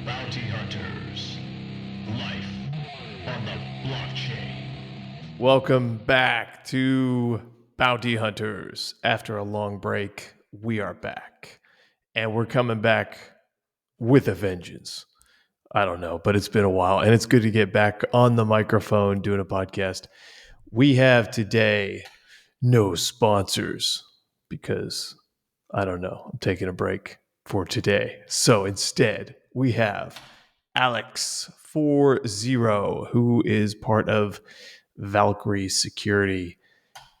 Bounty Hunters. Life on the blockchain. Welcome back to Bounty Hunters. After a long break, we are back. And we're coming back with a vengeance. I don't know, but it's been a while. And it's good to get back on the microphone doing a podcast. We have today no sponsors because I don't know. I'm taking a break for today. So instead, we have alix40, who is part of Valkyrie Security.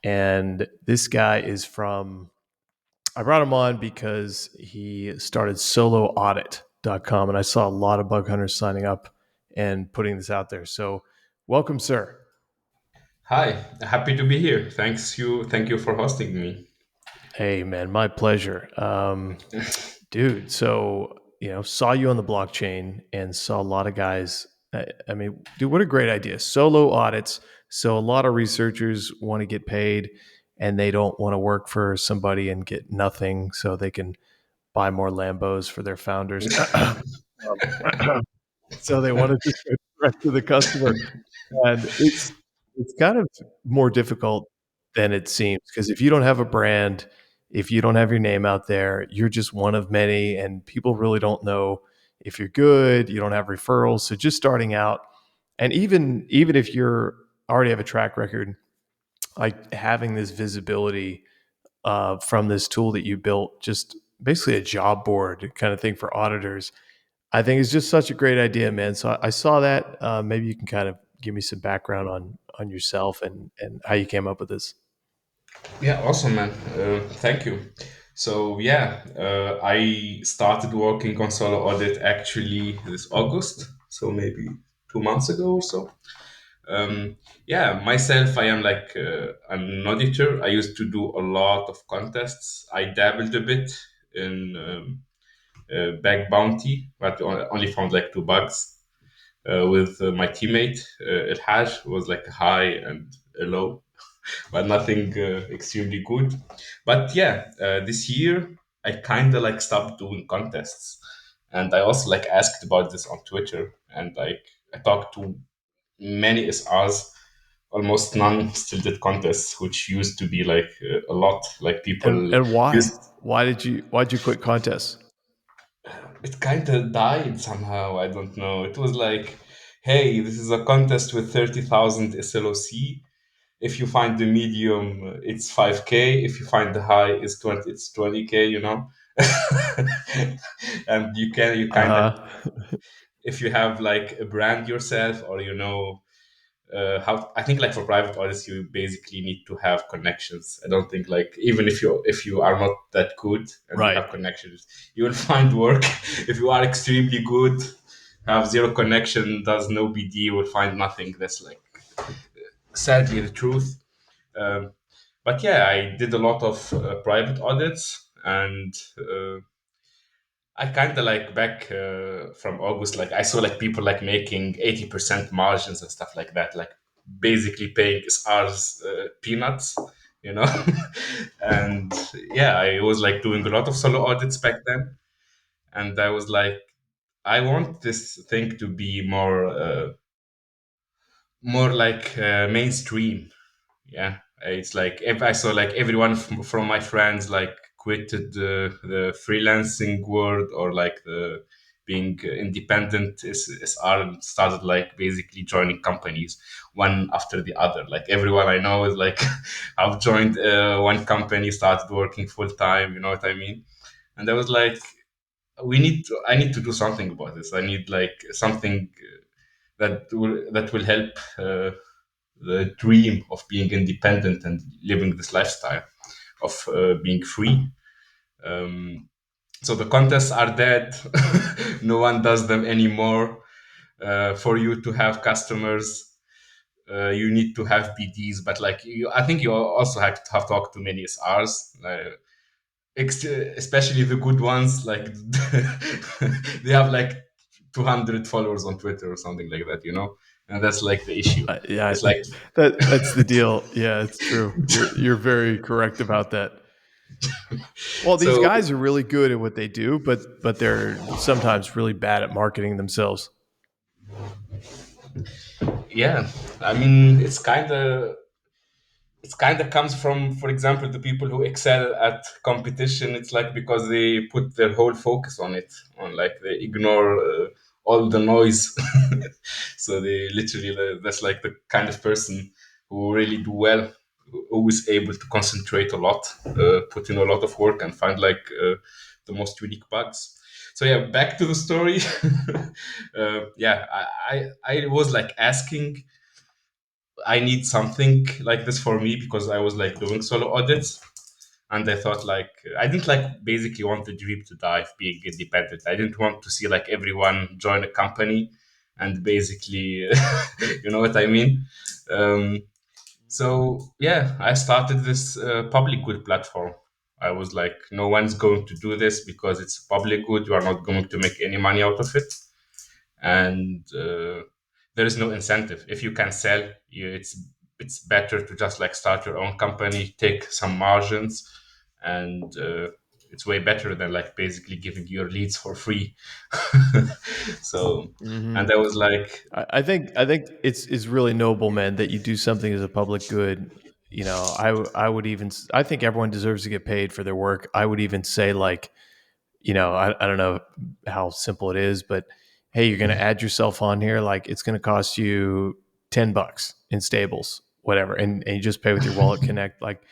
And this guy is I brought him on because he started soloaudit.com. And I saw a lot of bug hunters signing up and putting this out there. So welcome, sir. Hi, happy to be here. Thank you for hosting me. Hey, man, my pleasure. Dude, so, saw you on the blockchain and saw a lot of guys. I mean, dude, what a great idea. Solo audits. So a lot of researchers want to get paid and they don't want to work for somebody and get nothing so they can buy more Lambos for their founders. So they want to just go direct to the customer. And it's kind of more difficult than it seems because if you don't have a brand, if you don't have your name out there, you're just one of many, and people really don't know if you're good. You don't have referrals, so just starting out, and even if you're already have a track record, like having this visibility from this tool that you built, just basically a job board kind of thing for auditors, I think is just such a great idea, man. So I saw that. Maybe you can kind of give me some background on yourself and how you came up with this. Yeah, awesome, man. Thank you. I started working on solo audit actually this August, so maybe 2 months ago or so. Myself, I'm an auditor. I used to do a lot of contests. I dabbled a bit in bag bounty, but only found like two bugs. With my teammate, El Haj was like a high and a low, but nothing extremely good. But this year I kind of like stopped doing contests, and I also like asked about this on Twitter, and like I talked to many SRs. Almost none still did contests, which used to be like a lot. Like And people and why? used Why'd you quit contests? it kind of died somehow. I don't know. It was like, hey, this is a contest with 30,000 SLOC. If you find the medium, it's 5K. If you find the high, it's 20K. And you Uh kind of, huh. if you have like a brand yourself, or how I think like for private audits you basically need to have connections. I don't think like even if you are not that good and you Right. have connections, you will find work. If you are extremely good, have zero connection, does no BD, you will find nothing. That's like sadly the truth. Um, but yeah, I did a lot of private audits, and I kind of like back from August, like I saw like people like making 80% margins and stuff like that, like basically paying SRs peanuts, you know. And yeah, I was like doing a lot of solo audits back then, and I was like, I want this thing to be more like mainstream. Yeah, it's like if I saw like everyone from my friends like quitted the freelancing world, or like the being independent SR, and started like basically joining companies one after the other. Like everyone I know is like I've joined one company, started working full time, you know what I mean. And I was like, I need to do something about this. I need like something that will help the dream of being independent and living this lifestyle of being free. Um, so the contests are dead. No one does them anymore. For you to have customers, you need to have BDs. But like I think you also have talked to many SRs. Especially the good ones, like they have like 200 followers on Twitter or something like that, and that's like the issue. Yeah, It's like that's the deal. Yeah, it's true. You're very correct about that. Well, these So guys are really good at what they do, but they're sometimes really bad at marketing themselves. yeah, I mean, it's kind of comes from, for example, the people who excel at competition. It's like because they put their whole focus on it, on like they ignore all the noise. So they literally, that's like the kind of person who really do well, who is able to concentrate a lot, put in a lot of work, and find like the most unique bugs. So yeah, back to the story. Yeah, I was like asking, I need something like this for me because I was like doing solo audits, and I thought like I didn't like basically want the dream to die of being independent. I didn't want to see like everyone join a company and basically, you know what I mean. Um, so yeah, I started this public good platform. I was like, no one's going to do this because it's public good. You are not going to make any money out of it, and there is no incentive. If you can sell, it's better to just like start your own company, take some margins, and it's way better than like basically giving your leads for free. So, Hmm. and I was like, I think it's really noble, man, that you do something as a public good. You know, I would even I think everyone deserves to get paid for their work. I would even say like, you know, I don't know how simple it is, but hey, you're going to add yourself on here. Like it's going to cost you $10 in stables, whatever, and you just pay with your Wallet Connect. Like,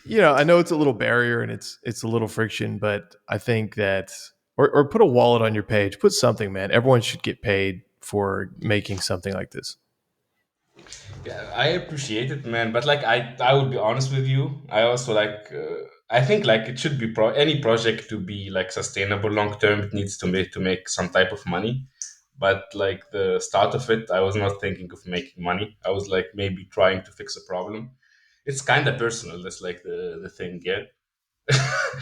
you know, I know it's a little barrier and it's a little friction, but I think that or put a wallet on your page, put something, man. Everyone should get paid for making something like this. yeah, I appreciate it, man. But like, I would be honest with you. I also like, I think like it should be any project to be like sustainable long term. It needs to make some type of money. But like the start of it, I was not thinking of making money. I was like maybe trying to fix a problem. It's kind of personal. That's like the thing, yeah.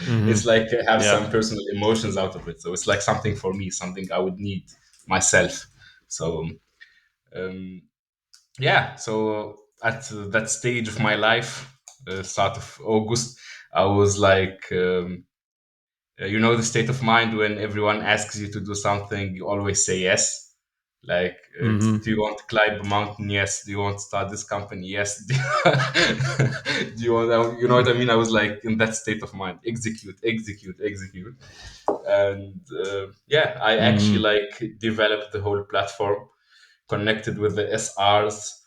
Hmm. It's like I have Yeah. some personal emotions out of it. So it's like something for me, something I would need myself. So um, yeah, so at that stage of my life, start of August, I was like, you know, the state of mind when everyone asks you to do something, you always say yes. Like, do Hmm. you want to climb a mountain? Yes. Do you want to start this company? Yes. Do you want, you know what I mean? I was like in that state of mind, execute, execute, execute. And yeah, I actually Hmm. like developed the whole platform, connected with the SRs,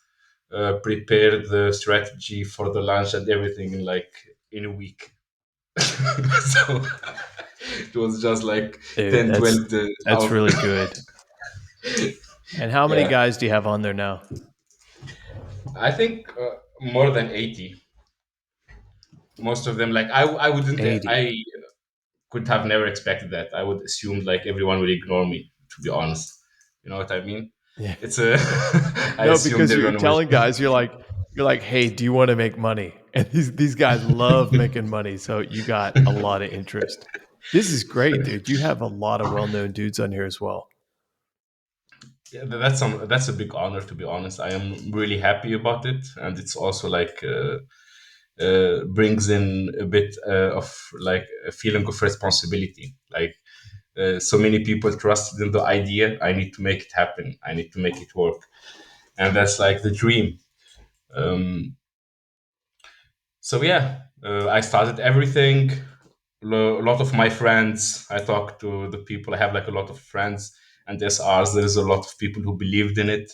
prepared the strategy for the launch and everything in like in a week. So it was just like Dude, 10, 12 that's hours. really good. And how many Yeah, guys do you have on there now? I think more than 80. Most of them, like I wouldn't, 80. I could have never expected that. I would assume like everyone would ignore me, to be honest. You know what I mean? Yeah. It's a, I No, assumed because they're you're gonna wish. telling guys, you're like, hey, do you want to make money? And these guys love making money, so you got a lot of interest. This is great, dude. You have a lot of well-known dudes on here as well. Yeah, that's a big honor, to be honest. I am really happy about it, and it's also like brings in a bit of like a feeling of responsibility. Like so many people trusted in the idea. I need to make it happen. I need to make it work, and that's like the dream. Um, so yeah, I started everything. A lot of my friends, I talked to the people. I have like a lot of friends and SRs. There is a lot of people who believed in it.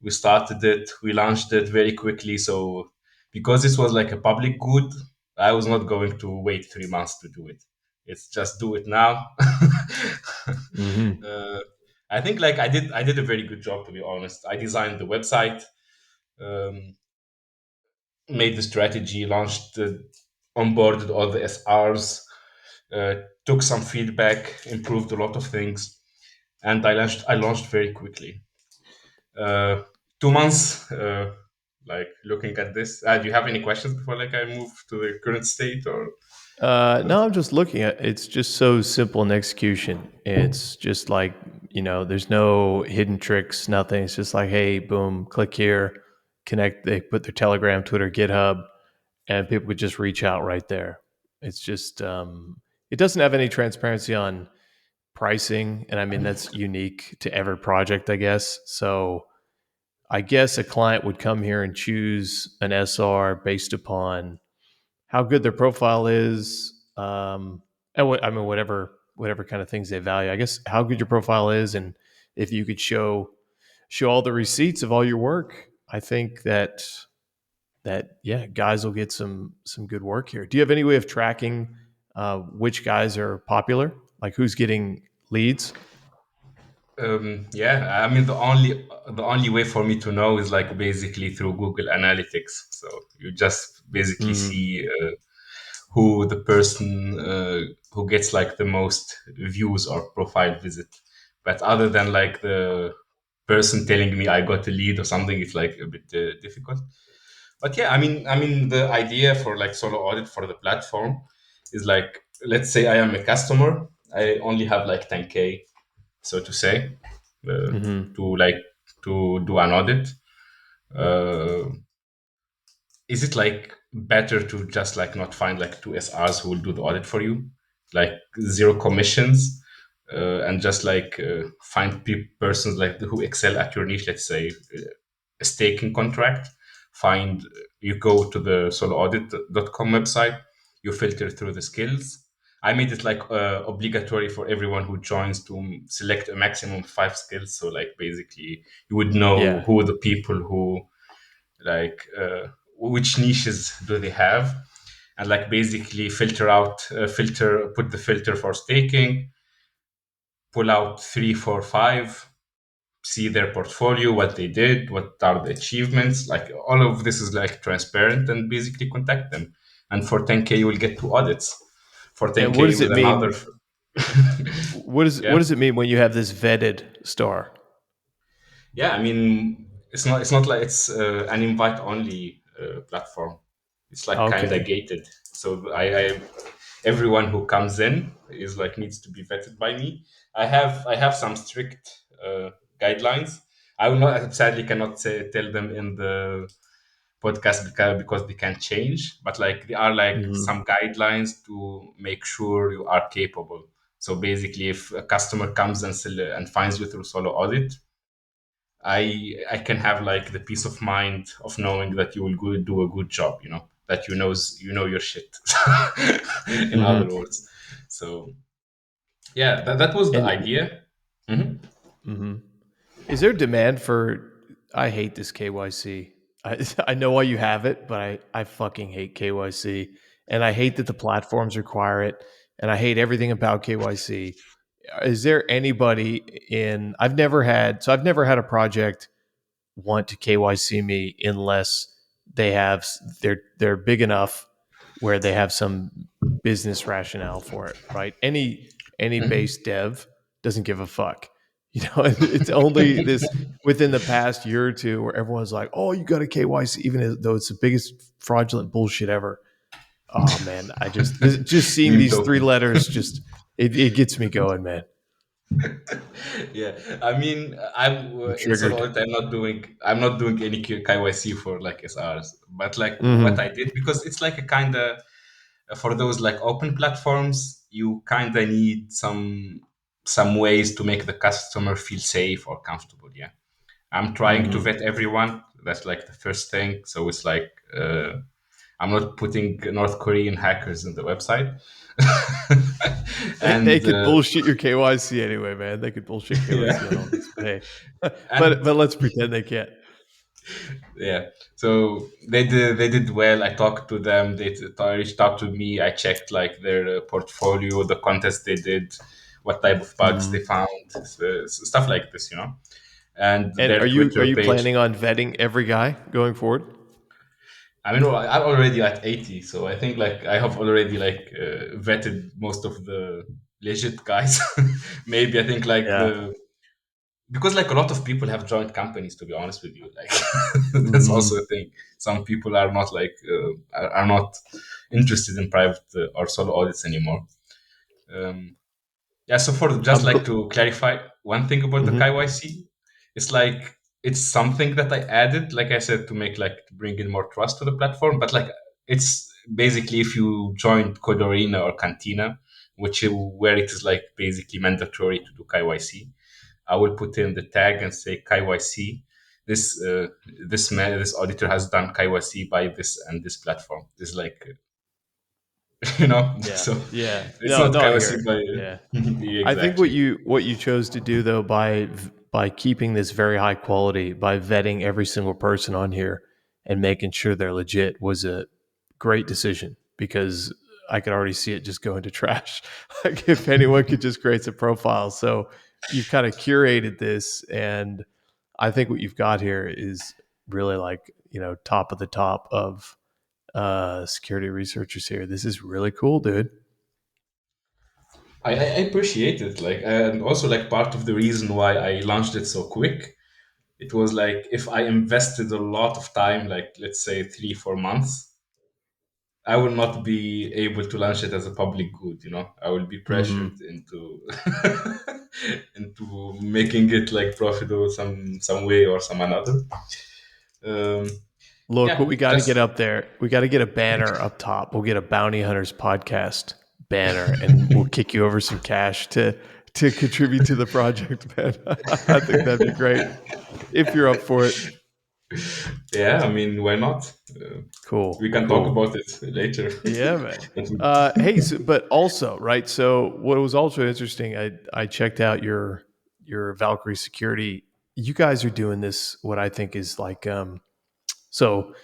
We started it, we launched it very quickly. So because this was like a public good, I was not going to wait 3 months to do it. It's just do it now. Hmm. uh, I think like I did a very good job, to be honest. I designed the website, um, made the strategy, launched, onboarded all the SRs, uh, took some feedback, improved a lot of things, and I launched very quickly. 2 months, like looking at this. Do you have any questions before like I move to the current state or? No, I'm just looking at it's just so simple in execution. It's just like, there's no hidden tricks, nothing. It's just like, hey, boom, click here, connect. They put their Telegram, Twitter, GitHub, and people could just reach out right there. It's just it doesn't have any transparency on pricing, and I mean that's unique to every project, I guess. So I guess a client would come here and choose an SR based upon how good their profile is, and what I mean, whatever kind of things they value. I guess how good your profile is, and if you could show all the receipts of all your work, I think that yeah, guys will get some good work here. Do you have any way of tracking which guys are popular, like who's getting leads? Yeah, I mean the only way for me to know is like basically through Google Analytics. So you just basically Mm, see who the person who gets like the most views or profile visit. But other than like the person telling me I got a lead or something, it's like a bit difficult. But yeah, I mean the idea for like solo audit for the platform is like, let's say I am a customer, I only have like 10K, so to say, uh, hmm to like to do an audit. Uh, is it like better to just like not find like two SRs who will do the audit for you, like zero commissions, and just like find persons like who excel at your niche? Let's say a staking contract. Find You go to the soloaudit.com website. You filter through the skills. I made it like obligatory for everyone who joins to select a maximum 5 skills. So like basically, you would know Yeah, who the people who like which niches do they have, and like basically put the filter for staking, pull out 3 4 5, see their portfolio, what they did, what are the achievements, like all of this is like transparent, and basically contact them. And for 10K you will get 2 audits for and what 10K does with it another. mean? What Yeah. does it mean when you have this vetted star? Yeah, I mean, it's not like it's an invite only platform. It's like kind of Okay. gated. So I everyone who comes in is like needs to be vetted by me. I have some strict guidelines. I will not, sadly cannot tell them in the podcast because they can change, but like there are like hmm some guidelines to make sure you are capable. So basically, if a customer comes and finds you through solo audit, I can have like the peace of mind of knowing that you will do a good job, that you know your shit. In other hmm words. So yeah, that was the And idea. Mhm. mhm. Is there demand for? I hate this KYC. I know why you have it, but I fucking hate KYC, and I hate that the platforms require it, and I hate everything about KYC. Is there anybody in? I've never had a project want to KYC me unless they're big enough where they have some business rationale for it, right? Any base dev doesn't give a fuck. You know, it's only this within the past year or two where everyone's like, "Oh, you got a KYC," even though it's the biggest fraudulent bullshit ever. Oh man, just seeing Me these too. three letters it gets me going, man. Yeah, I mean, I'm I'm in solo triggered. audit. I'm not doing any KYC for like SRs, but like what I hmm did, because it's like a kind of, for those like open platforms, you kind of need some ways to make the customer feel safe or comfortable. Yeah, I'm trying to hmm vet everyone. That's like the first thing. So it's like I'm not putting North Korean hackers in the website. They And could bullshit your KYC anyway, man. They could bullshit yeah. KYC on all this. But hey, And but let's pretend they can't. yeah, so they did well. I talked to them. They reached out to me. I checked like their portfolio, the contest they did, what type of bugs they Mhm. found, stuff like this, and And their are Twitter you page. planning on vetting every guy going forward? I mean, well, I'm already at 80, so I think like I have already like vetted most of the legit guys. Maybe I think like Yeah. because like a lot of people have joined companies, to be honest with you, like that's also hmm a thing. Some people are not like are not interested in private or solo audits anymore. Yeah, so for just I'm. like to clarify one thing about the Mhm. KYC, it's like it's something that I added, like I said, to make like to bring in more trust to the platform. But like it's basically if you joined Codorina or Cantina, where it is like basically mandatory to do KYC, I will put in the tag and say KYC. This this auditor has done KYC by this and this platform. This is like Yeah. so Yeah. it's No, not no, I hear KYC it. by Yeah. I think exactly. what you chose to do though by keeping this very high quality, by vetting every single person on here and making sure they're legit was a great decision because I could already see it just going to trash. Like if anyone could just create some profiles. So you've kind of curated this and I think what you've got here is really like, top of the top of security researchers here. This is really cool, dude. I appreciate it. Like, and also like part of the reason why I launched it so quick, it was like if I invested a lot of time, like let's say 3 4 months, I will not be able to launch it as a public good. I will be Hmm. pressured into into making it like profitable some way or some another. Um, Look, what yeah, we got to get just up there, we got to get a banner up top. We'll get a Bounty Hunters podcast banner, and we'll kick you over some cash to contribute to the project, man. I think that'd be great if you're up for it. yeah. I mean, why not? We Cool, can talk cool. about it later. Yeah, man. But Hey, but also, right? So, what was also interesting, I checked out your Valkyrie security. You guys are doing this. What I think is like, so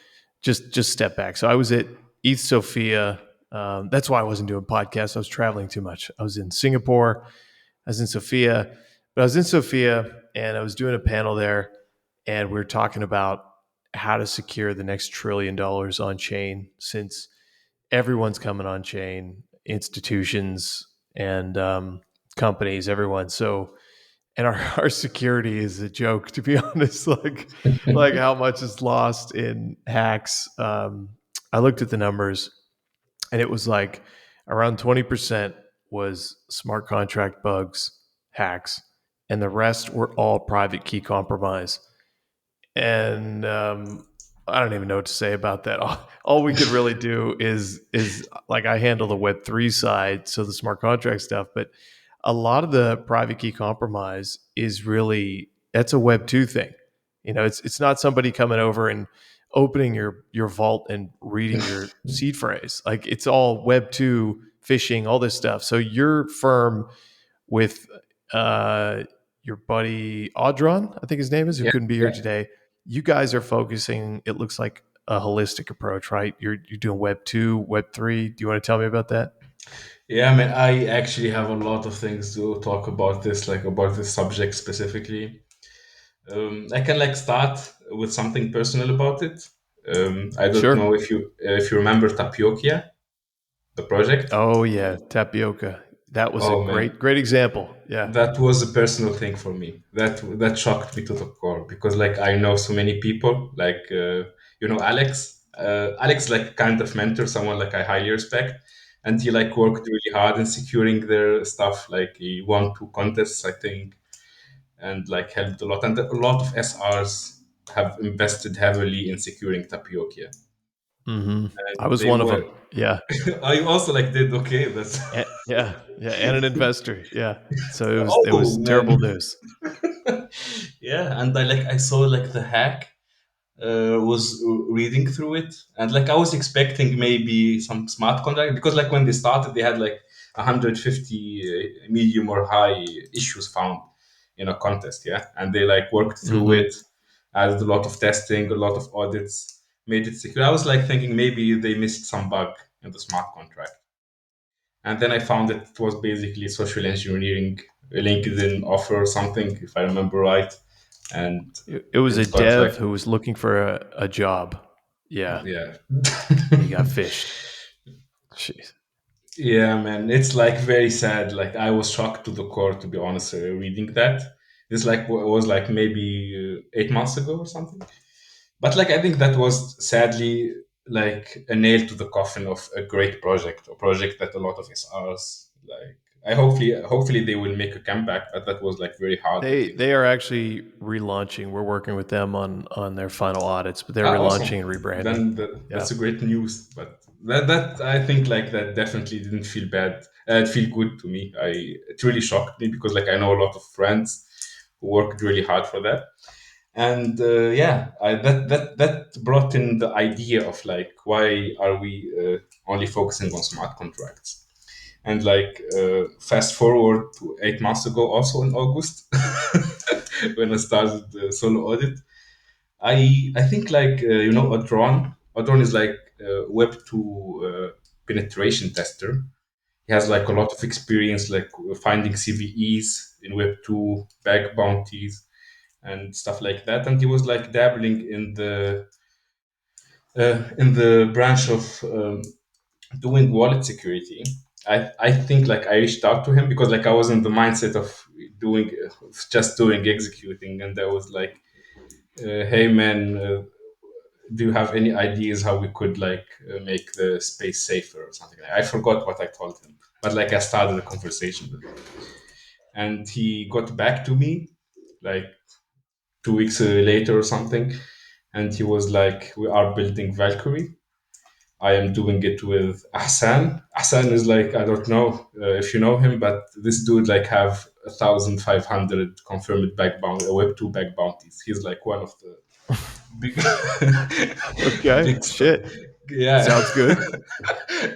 just step back. So I was at ETH Sophia. That's why I wasn't doing podcasts. I was traveling too much. I was in Singapore. I was in Sophia, but I was in Sophia and I was doing a panel there, and we were talking about how to secure the next $1 trillion on chain since everyone's coming on chain, institutions and companies, everyone. So, and our security is a joke, to be honest. Like how much is lost in hacks. I looked at the numbers, and it was like around 20% was smart contract bugs, hacks, and the rest were all private key compromise. And I don't even know what to say about that. All we could really do is like I handle the Web3 side, so the smart contract stuff, but a lot of the private key compromise is really that's a Web2 thing. It's not somebody coming over and opening your vault and reading your seed phrase. Like it's all Web2 phishing, all this stuff. So your firm with uh, your buddy Audron, I think his name is, who yeah, couldn't be here yeah, today. You guys are focusing. It looks like a holistic approach, right? You're doing Web2, Web3. Do you want to tell me about that? yeah, man. I actually have a lot of things to talk about this, like about this subject specifically. I can like start with something personal about it. I don't Sure. know if you remember Tapioca, the project. Oh yeah, Tapioca. That was a Oh man, great example. Yeah. that was a personal thing for me. That shocked me to the core because like I know so many people, like Alex. Alex like kind of mentor, someone like I highly respect, and he like worked really hard in securing their stuff. Like he won 2 contests, I think, and like helped a lot. And a lot of SRs have invested heavily in securing Tapioca. Hmm. I And was they one of were. them. Yeah. I also like did okay. That's Yeah. Yeah. And an investor. Yeah. So it oh was man, terrible news. yeah. And I saw like the hack. Was reading through it, and like I was expecting maybe some smart contract because like when they started, they had like 150 medium or high issues found in a contest, yeah, and they like worked through Hmm. it, added a lot of testing, a lot of audits, made it secure. I was like thinking maybe they missed some bug in the smart contract, and then I found that it was basically social engineering, a LinkedIn offer or something, if I remember right, and It was a it got like dev who was looking for a job. Yeah. yeah. And he got fished. Jeez. Yeah, man, it's like very sad. Like I was shocked to the core, to be honest, reading that. This like was like maybe 8 months ago or something. But like I think that was sadly like a nail to the coffin of a great project, a project that a lot of SRs like. I hopefully they will make a comeback, but that was like very hard hitting. They are actually relaunching. We're working with them on their final audits, but they're Ah, awesome. relaunching and rebranding. Then Yeah. that's a great news. But that I think like that definitely didn't feel bad. It feel good to me. It really shocked me because like I know a lot of friends who worked really hard for that. And yeah, that brought in the idea of like why are we only focusing on smart contracts? And like fast forward to 8 months ago, also in August, when I started solo audit, I think like Odron is like a Web two penetration tester. He has like a lot of experience, like finding CVEs in Web two, bag bounties, and stuff like that. And he was like dabbling in the branch of doing wallet security. I think like I reached out to him because like I was in the mindset of doing just doing executing, and I was like, hey man, do you have any ideas how we could like make the space safer or something? I forgot what I told him, but like I started a conversation with him, and he got back to me like 2 weeks later or something, and he was like, "We are building Valkyrie. I am doing it with Hassan. Hassan is like I don't know if you know him, but this dude like have 1,500 confirmed Web two back bounties. He's like one of the big Okay, big stuff. shit, Yeah, sounds good.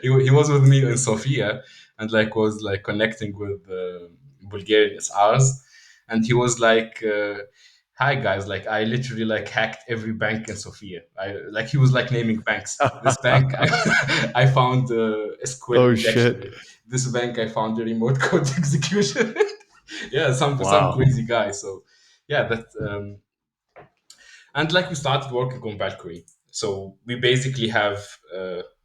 he was with me in Sofia and like was like connecting with Bulgarian SRs, and he was like, "Hi guys, like I literally like hacked every bank in Sofia. I like he was like naming banks. This bank I found SQL Oh injection. shit! This bank I found the remote code execution. Yeah, some Wow. crazy guy. So yeah, that and like we started working on Valkyrie. So we basically have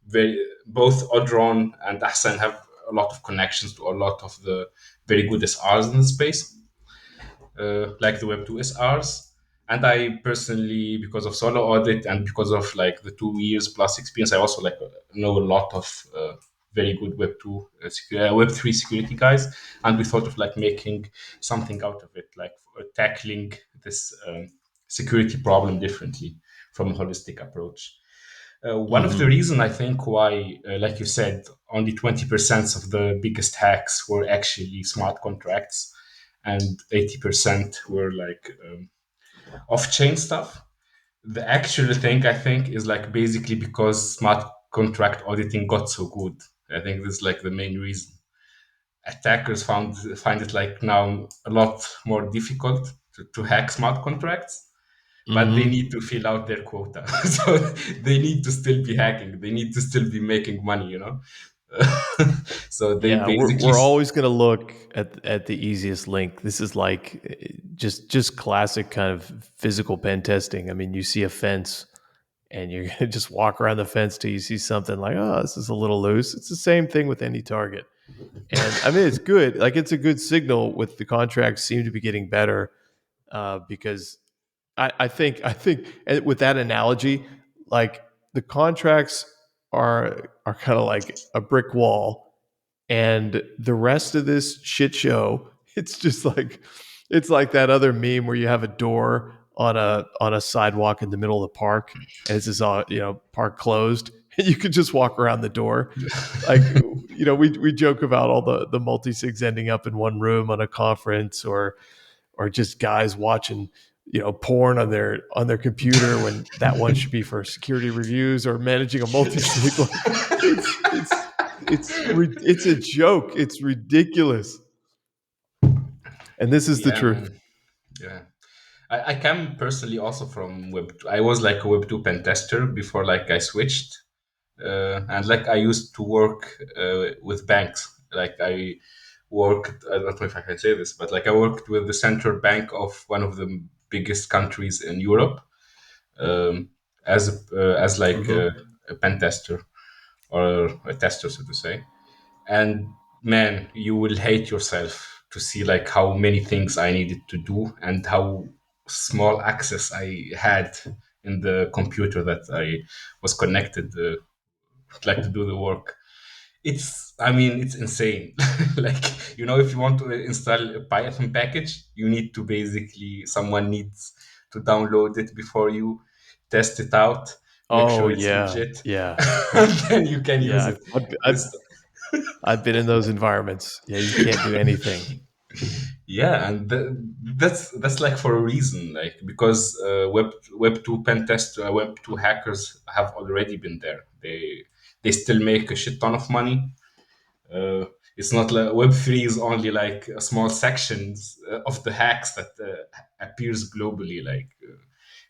very both Odron and Ahsan have a lot of connections to a lot of the very good SRs in the space, like the Web2 SRs. And I personally, because of solo audit and because of like the 2 years plus experience, I also like know a lot of very good Web2, Web3 security guys. And we thought of like making something out of it, like tackling this security problem differently from a holistic approach. One of the Hmm. reason I think why, like you said, only 20% of the biggest hacks were actually smart contracts, and 80% were like off-chain stuff. The actual thing I think is like basically because smart contract auditing got so good. I think this is like the main reason. Attackers find it like now a lot more difficult to hack smart contracts, but they Hmm. need to fill out their quota. So they need to still be hacking. They need to still be making money, you know? So they Yeah, basically. we're always going to look at the easiest link. This is like just classic kind of physical pen testing. I mean, you see a fence and you're going to just walk around the fence till you see something like, oh, this is a little loose. It's the same thing with any target. And I mean, it's good. Like it's a good signal with the contracts seem to be getting better because I think with that analogy, like the contracts are kind of like a brick wall, and the rest of this shit show, it's just like it's like that other meme where you have a door on a sidewalk in the middle of the park, and it's just all park closed, and you could just walk around the door. Like we joke about all the multi sigs ending up in one room on a conference, or just guys watching porn on their computer when that one should be for security reviews or managing a multi-sig. Like it's a joke. It's ridiculous, and this is the Yeah, truth. man. Yeah. I come personally also from Web 2. I was like a Web 2 pen tester before like I switched. And like I used to work with banks. Like I worked, I don't know if I can say this, but like I worked with the central bank of one of the biggest countries in Europe, um, as like Hmm. a pen tester or a tester, so to say. And man, you will hate yourself to see like how many things I needed to do and how small access I had in the computer that I was connected like to do the work. It's insane. Like, if you want to install a Python package, you need to basically someone needs to download it before you test it out. make Oh sure it's yeah, legit, yeah, and then you can use yeah. it. I've It's, I've been in those environments. Yeah, you can't do anything. yeah, and that's like for a reason, like because Web 2 pen test Web 2 hackers have already been there. They still make a shit ton of money. Uh, it's not like Web3 is only like a small sections of the hacks that appears globally. Like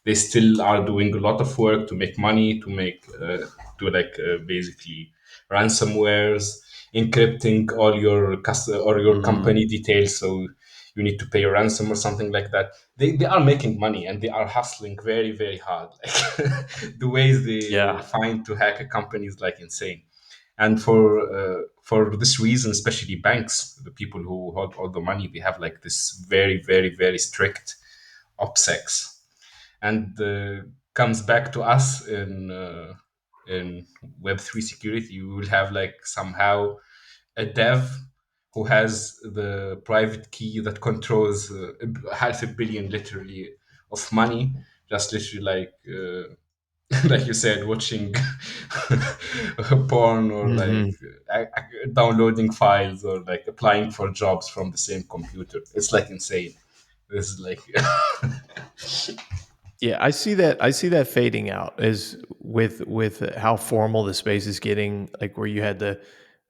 they still are doing a lot of work to make money, to make basically ransomwares, encrypting all your or your Mm, company details. So you need to pay a ransom or something like that. They are making money and they are hustling very very hard. Like the ways they yeah. find to hack a company is like insane. And for this reason, especially banks, the people who hold all the money, they have like this very very very strict OPSECs, and comes back to us in Web3 security. You will have like somehow a dev who has the private key that controls half a billion literally of money, just literally like like you said, watching porn, or like Hmm. downloading files, or like applying for jobs from the same computer. It's like insane. This is like Yeah, I see that. I see that fading out as with how formal the space is getting. Like where you had the,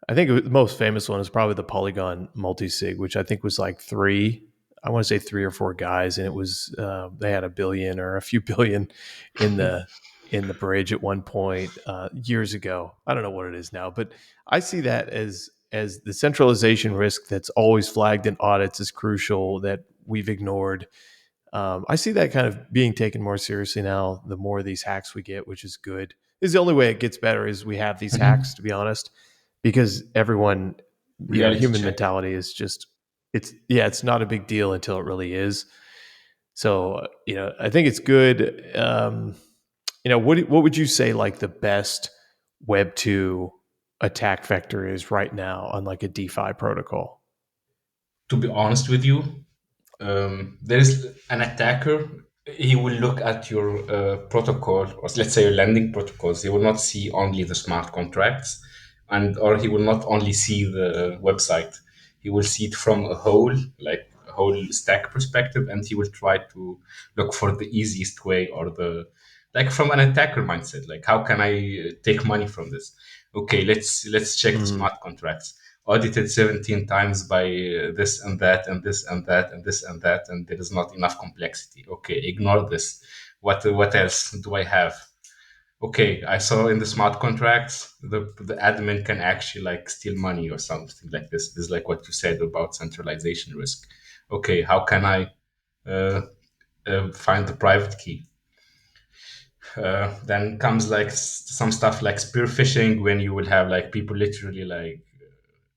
I think the most famous one is probably the Polygon multi-sig, which I think was like three. I want to say three or four guys, and it was they had a billion or a few billion in the bridge at one point years ago. I don't know what it is now, but I see that as the centralization risk that's always flagged in audits is crucial that we've ignored. I see that kind of being taken more seriously now. The more of these hacks we get, which is good, is the only way it gets better. Is we have these hacks, to be honest, because everyone, reality human check. mentality is just it's not a big deal until it really is. So I think it's good. What would you say like the best Web 2 attack vector is right now on like a DeFi protocol? To be honest with you, there is an attacker. He will look at your protocol, or let's say your lending protocols. He will not see only the smart contracts, and or he will not only see the website. He will see it from a whole, like a whole stack perspective, and he will try to look for the easiest way, or the like from an attacker mindset. Like, how can I take money from this? Okay, let's check the Mm, smart contracts audited 17 times by this and that and this and that and this and that, and there is not enough complexity. Okay, ignore this. What else do I have? Okay, I saw in the smart contracts the admin can actually like steal money or something like this. This is like what you said about centralization risk. Okay, how can I uh, find the private key? Then comes like some stuff like spear phishing, when you will have like people literally like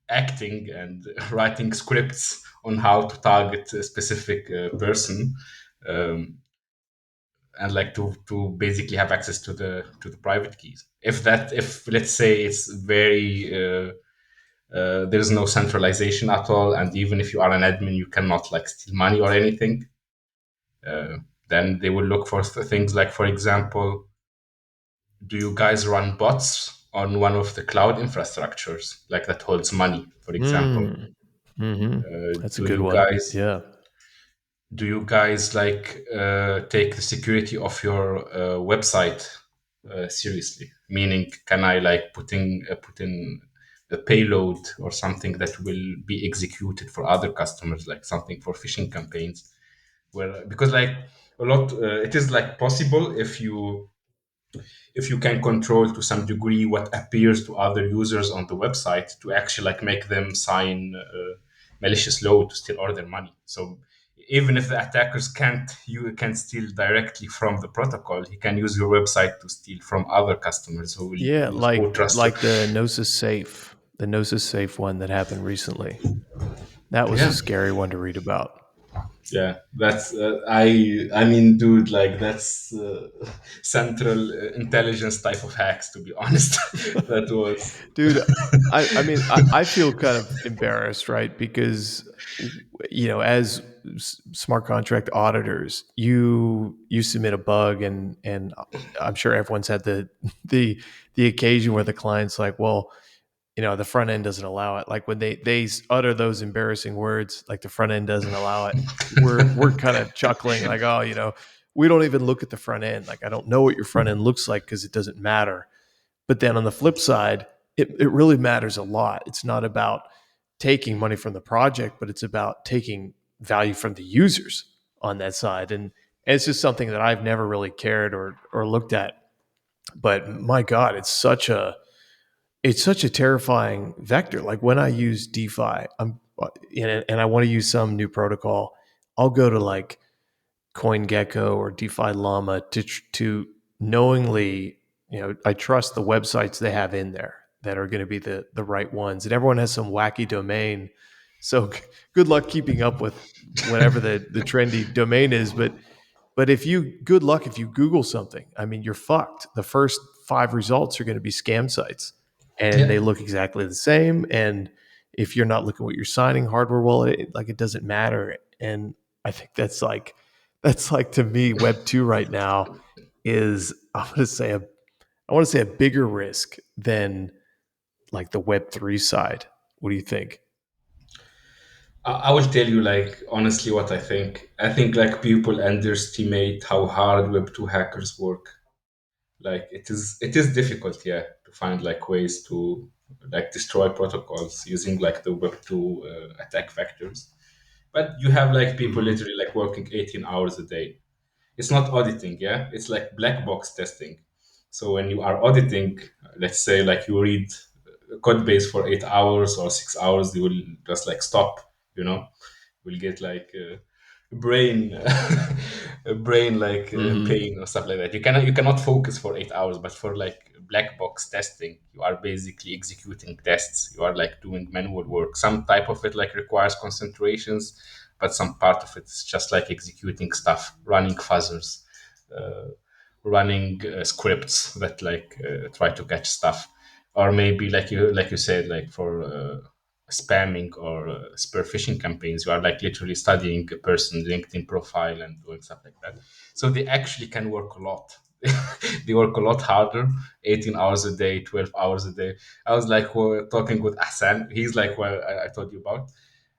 acting and writing scripts on how to target a specific person, um, and like to basically have access to the private keys. If let's say it's very there's no centralization at all, and even if you are an admin, you cannot like steal money or anything. Uh, then they will look for things like, for example, do you guys run bots on one of the cloud infrastructures like that holds money, for example? mm, hmm. That's a Do good you one. guys Yeah. like take the security of your website seriously? Meaning, can I like put in a payload or something that will be executed for other customers, like something for phishing campaigns? Where, because like a lot, it is like possible if you can control to some degree what appears to other users on the website, to actually like make them sign malicious law to steal all their money. So even if the attackers can't, you can steal directly from the protocol, he can use your website to steal from other customers who will Yeah, use or trust you. like the Gnosis Safe one that happened recently. That was a Yeah, scary one to read about. yeah, that's I mean, dude, like that's central intelligence type of hacks, to be honest. That was Dude, I mean, I feel kind of embarrassed, right? Because as smart contract auditors, you submit a bug, and I'm sure everyone's had the the occasion where the client's like, well, the front end doesn't allow it. Like when they utter those embarrassing words, like the front end doesn't allow it. We're kind of chuckling, like, oh, we don't even look at the front end. Like I don't know what your front end looks like because it doesn't matter. But then on the flip side, it really matters a lot. It's not about taking money from the project, but it's about taking value from the users on that side. And it's just something that I've never really cared or looked at. But my God, it's such a terrifying vector. Like when I use DeFi, and I want to use some new protocol, I'll go to like CoinGecko or DeFi Llama to knowingly, I trust the websites they have in there that are going to be the right ones. And everyone has some wacky domain, so good luck keeping up with whatever the trendy domain is. But good luck if you Google something. I mean, you're fucked. The first 5 results are going to be scam sites, and Yeah. they look exactly the same. And if you're not looking what you're signing, hardware wallet, it doesn't matter. And I think that's like to me, Web 2 right now is I want to say a bigger risk than like the Web 3 side. What do you think? I will tell you, like, honestly, what I think. I think, like, people underestimate how hard Web2 hackers work. Like, it is difficult, yeah, to find, like, ways to, like, destroy protocols using, like, the Web2 attack vectors. But you have, like, people Mm-hmm. literally, like, working 18 hours a day. It's not auditing, yeah, it's like black box testing. So when you are auditing, let's say like you read a code base for 8 hours or 6 hours, you will just like stop, you know, will get like brain a brain like Mm-hmm. pain or stuff like that. You cannot focus for 8 hours. But for like black box testing, you are basically executing tests. You are like doing manual work. Some type of it like requires concentrations, but some part of it is just like executing stuff, running fuzzers, uh, running scripts that like try to catch stuff. Or maybe like you said, like for spamming or spear phishing campaigns, you are like literally studying a person's LinkedIn profile and doing stuff like that. So they actually can work a lot. They work a lot harder, 18 hours a day, 12 hours a day. I was like talking with Hassan. He's like, well, I told you about.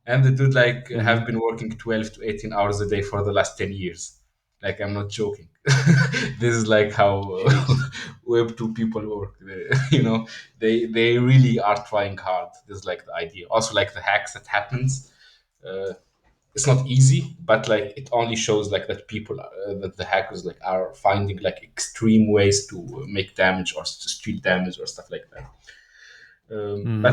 And the dude like have Mm-hmm. been working 12 to 18 hours a day for the last 10 years. Like, I'm not joking. This is like how Jeez. Web2 people work. They really are trying hard. This is like the idea. Also, like the hacks that happens. Uh, it's not easy, but like it only shows like that that the hackers like are finding like extreme ways to make damage or to steal damage or stuff like that. But Mm-hmm.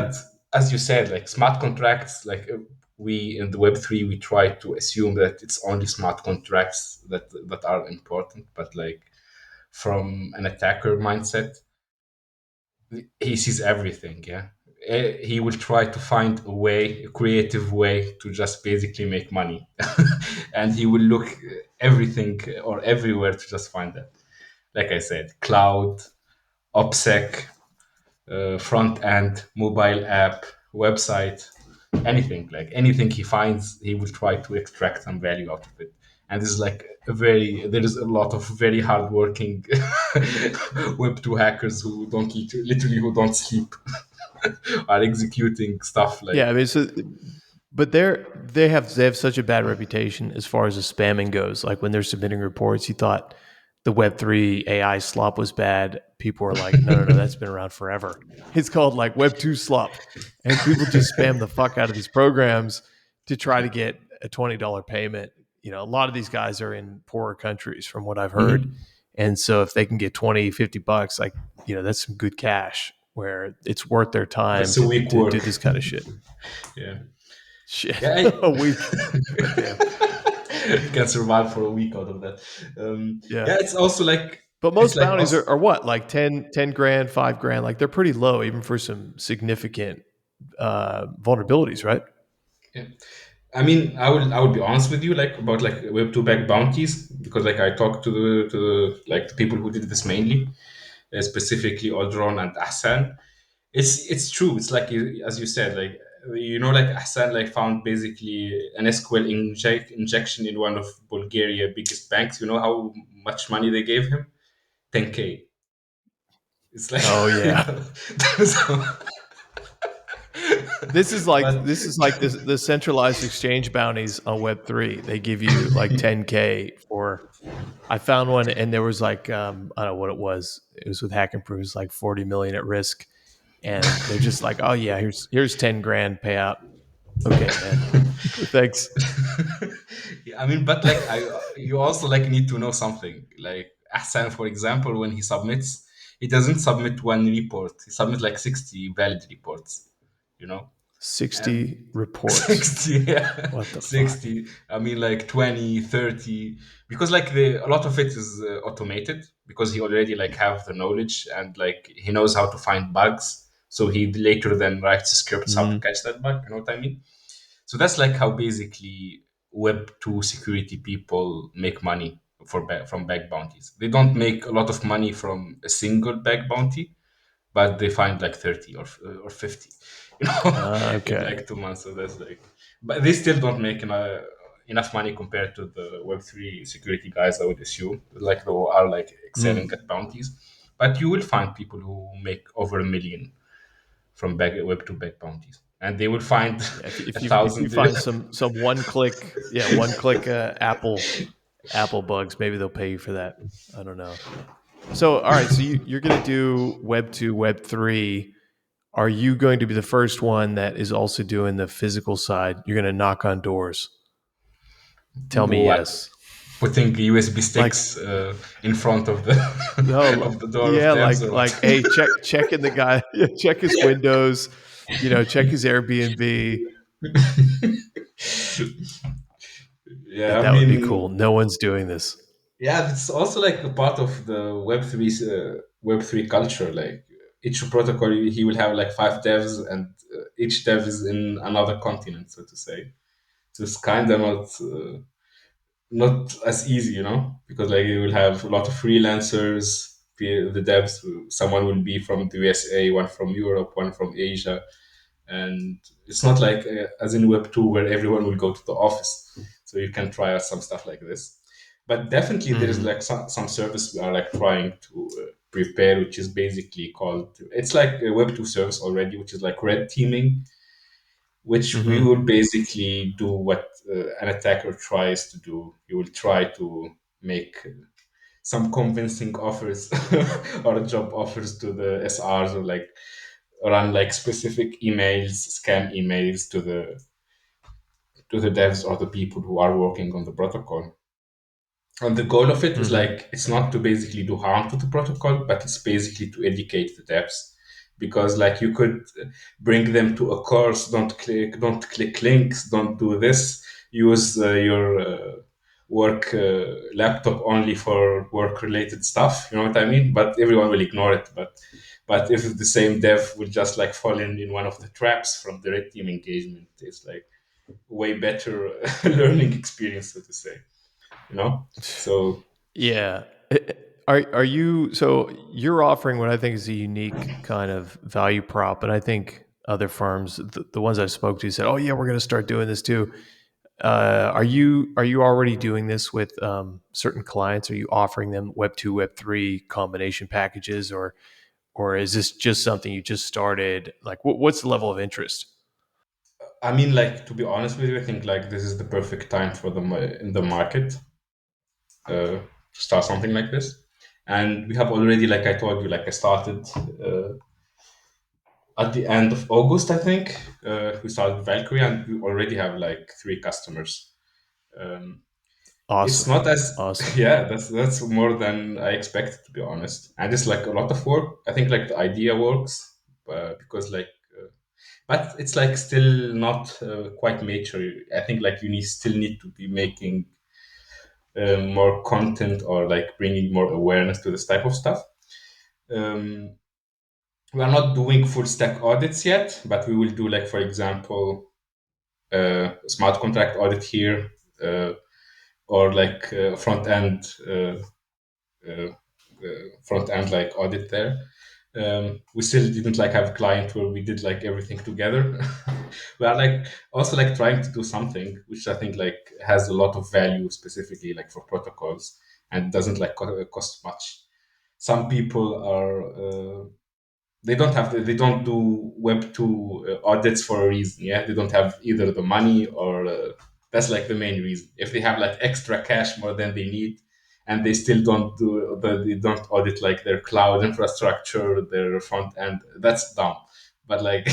as you said, like smart contracts, like we in the Web3 we try to assume that it's only smart contracts that are important. But like from an attacker mindset, he sees everything. Yeah. He will try to find a creative way to just basically make money, and he will look everything or everywhere to just find that. Like I said, cloud, OPSEC, front end, mobile app, website, anything. Like anything he finds, he will try to extract some value out of it. And this is like there is a lot of very hardworking Web2 hackers who don't literally who don't sleep, are executing stuff Yeah, like. I mean, but they have such a bad reputation as far as the spamming goes. Like when they're submitting reports, you thought the Web 3 AI slop was bad. People were like, no, no, no, that's been around forever. It's called like Web 2 slop, and people just spam the fuck out of these programs to try to get a $20 payment. A lot of these guys are in poorer countries, from what I've heard, Mhm. and so if they can get 20, $50, like that's some good cash where it's worth their time That's a to week to do work. this kind of shit. Yeah. Shit, Yeah, a week. God damn. you can survive for a week out of that. Yeah. Yeah, it's also like But it's most like bounties also. are what, like 10 grand, 5 grand. Like they're pretty low, even for some significant vulnerabilities, right? Yeah. I mean, I would be honest with you, like about like Web2 back bounties, because like I talked to like the people who did this mainly, specifically Audron and Ahsan. It's true. It's like as you said, like like Hassan like found basically an SQL injection in one of Bulgaria biggest banks. You know how much money they gave him? 10K. It's like Oh yeah. so, This is like but the centralized exchange bounties on Web3. They give you like 10K for. I found one, and there was like I don't know what it was. It was with Hack and Proof. It was like 40 million at risk, and they're just like, oh yeah, here's 10 grand payout. Okay, man, thanks. yeah, I mean, but like you also like need to know something. Like Ahsan, for example, when he submits, he doesn't submit one report. He submits like 60 valid reports. You know, and 60 reports. 60, yeah, What the fuck? 60. I mean, like 20, 30, because like a lot of it is automated because he already like have the knowledge and like he knows how to find bugs. So he later then writes scripts how to Mm, catch that bug. You know what I mean? So that's like how basically Web2 security people make money from bug bounties. They don't make a lot of money from a single bug bounty, but they find like 30 or 50, you know, in okay. like 2 months. So that's like, but they still don't make enough money compared to the Web3 security guys, I would assume, like who are like excelling Mm. at bounties. But you will find people who make over 1 million from Web2 bug bounties. And they will find Yeah, a if you thousand. find some one click Apple bugs, maybe they'll pay you for that. I don't know. So all right, so you're going to do Web 2, Web 3. Are you going to be the first one that is also doing the physical side? You're going to knock on doors. Tell me What? yes. Putting USB Like sticks in front of the no, of the door of yeah, devs or what? hey, checking the guy, check his windows, check his Airbnb. Yeah, I That would be mean, cool. No one's doing this. yeah, it's also like a part of the Web3 culture. Like each protocol, he will have like 5 devs, and each dev is in another continent, so to say. So it's kind of not as easy, because like you will have a lot of freelancers, the devs. Someone will be from the USA, one from Europe, one from Asia, and it's not like as in Web2 where everyone will go to the office. So you can try out some stuff like this. But definitely there is Hmm. like some service we are like trying to prepare, which is basically called, it's like a Web2 service already, which is like red teaming, which we Hmm. will basically do what an attacker tries to do. You will try to make some convincing offers or job offers to the SRs, or like run like specific emails, scam emails to the devs or the people who are working on the protocol. And the goal of it is Hmm. like it's not to basically do harm to the protocol, but it's basically to educate the devs. Because like you could bring them to a course, don't click links, don't do this, use your work laptop only for work related stuff. You know what I mean? But everyone will ignore it. But if the same dev will just like fall in one of the traps from the red team engagement, it's like way better learning experience, so to say. You know? So Yeah. Are you so you're offering what I think is a unique kind of value prop, and I think other firms, the ones I spoke to, said, "Oh yeah, we're going to start doing this too." Are you already doing this with certain clients? Are you offering them Web 2, Web 3 combination packages, or is this just something you just started? Like, what's the level of interest? I mean, like to be honest with you, I think like this is the perfect time for them in the market to start something like this. And we have already, like I told you, like I started at the end of August, I think. We started Valkyrie, and we already have like 3 customers. Um, it's Awesome, not as awesome. yeah, that's more than I expected, to be honest. And it's like a lot of work. I think like the idea works, because like but it's like still not quite mature. I think like still need to be making more content, or like bringing more awareness to this type of stuff. Um, we are not doing full stack audits yet, but we will do like, for example, smart contract audit here, or like front end like audit there. We still didn't like have a client where we did like everything together. We are like also like trying to do something which I think like has a lot of value specifically like for protocols and doesn't like cost much. Some people are they don't do web 2 audits for a reason. Yeah, they don't have either the money or that's like the main reason. If they have like extra cash more than they need and they still don't do they don't audit like their cloud infrastructure, their front end, that's dumb. But like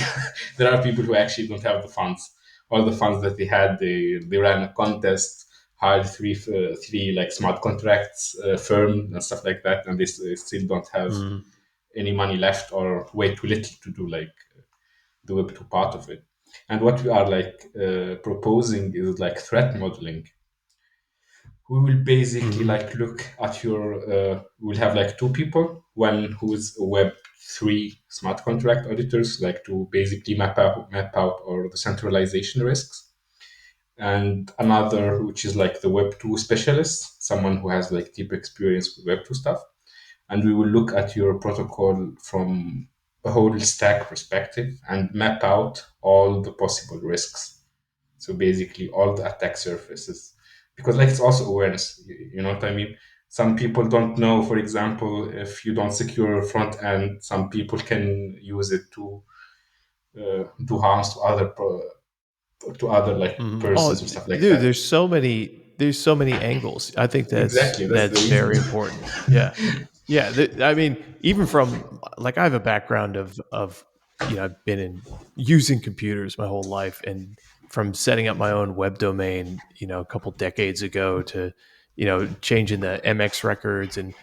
there are people who actually don't have the funds. All the funds that they had, they ran a contest, hired three like smart contracts firm and stuff like that, and they still don't have Mm. any money left or way too little to do like the web 2 part of it. And what we are like proposing is like threat modeling. We will basically Mm. like look at your we'll have like two people, one who is a web 3 smart contract auditors, like to basically map out or the centralization risks, and another which is like the web 2 specialist, someone who has like deep experience with web 2 stuff. And we will look at your protocol from a whole stack perspective and map out all the possible risks. So basically, all the attack surfaces, because like it's also awareness. You know what I mean? Some people don't know, for example, if you don't secure a front end, some people can use it to do harms to other like Mm. Oh, persons or stuff like dude, that. there's so many angles. I think Exactly, that's the that's reason. very important. Yeah. Yeah, I mean, even from like I have a background of I've been in using computers my whole life, and from setting up my own web domain, a couple decades ago to changing the MX records and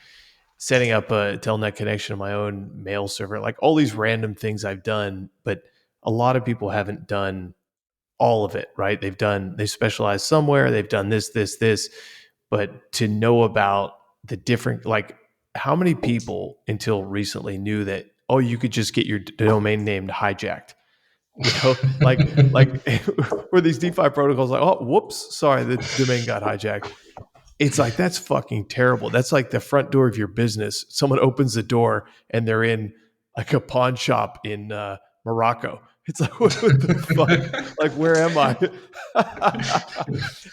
setting up a telnet connection to my own mail server, like all these random things I've done, but a lot of people haven't done all of it, right? They specialize somewhere, they've done this, but to know about the different, like how many people until recently knew that, oh, you could just get your domain name hijacked, like where these DeFi protocols like, oh, whoops, sorry, the domain got hijacked. It's like, that's fucking terrible. That's like the front door of your business. Someone opens the door and they're in like a pawn shop in Morocco. It's like, what the fuck? Like, where am I?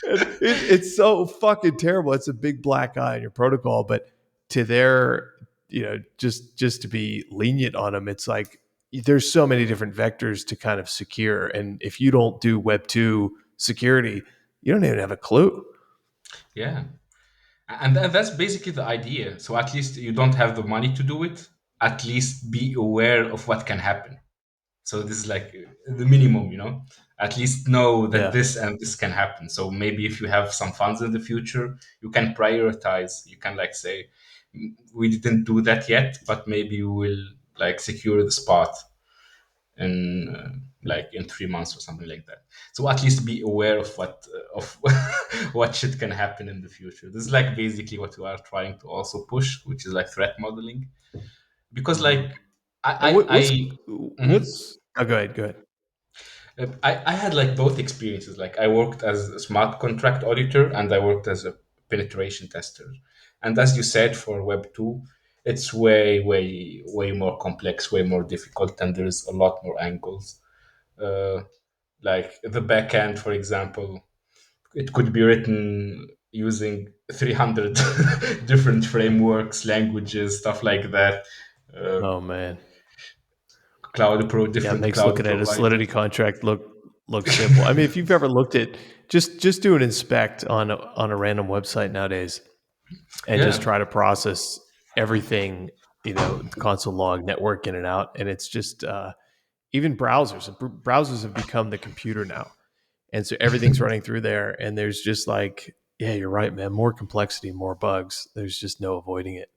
And it's so fucking terrible. It's a big black eye on your protocol, but to their, just to be lenient on them, it's like there's so many different vectors to kind of secure. And if you don't do Web 2 security, you don't even have a clue. Yeah. And that's basically the idea. So at least you don't have the money to do it. At least be aware of what can happen. So this is like the minimum, At least know that Yeah. this and this can happen. So maybe if you have some funds in the future, you can prioritize. You can like say, we didn't do that yet, but maybe we will like secure the spot in like in 3 months or something like that. So at least be aware of of what shit can happen in the future. This is like basically what we are trying to also push, which is like threat modeling, because Mhm. like And Mhm. oh, go ahead, go ahead. I had like both experiences. Like I worked as a smart contract auditor and I worked as a penetration tester. And as you said, for Web 2, it's way, way, way more complex, way more difficult, and there's a lot more angles. Uh, like the backend, for example, it could be written using 300 different frameworks, languages, stuff like that. Uh, Oh man. Yeah, it different makes cloud looking at a Solidity providers. contract look simple. I mean, if you've ever looked at just do an inspect on a random website nowadays and just Yeah. try to process everything, console log, network in and out, and it's just even browsers have become the computer now. And so everything's running through there, and there's just like, yeah, you're right, man, more complexity, more bugs. There's just no avoiding it.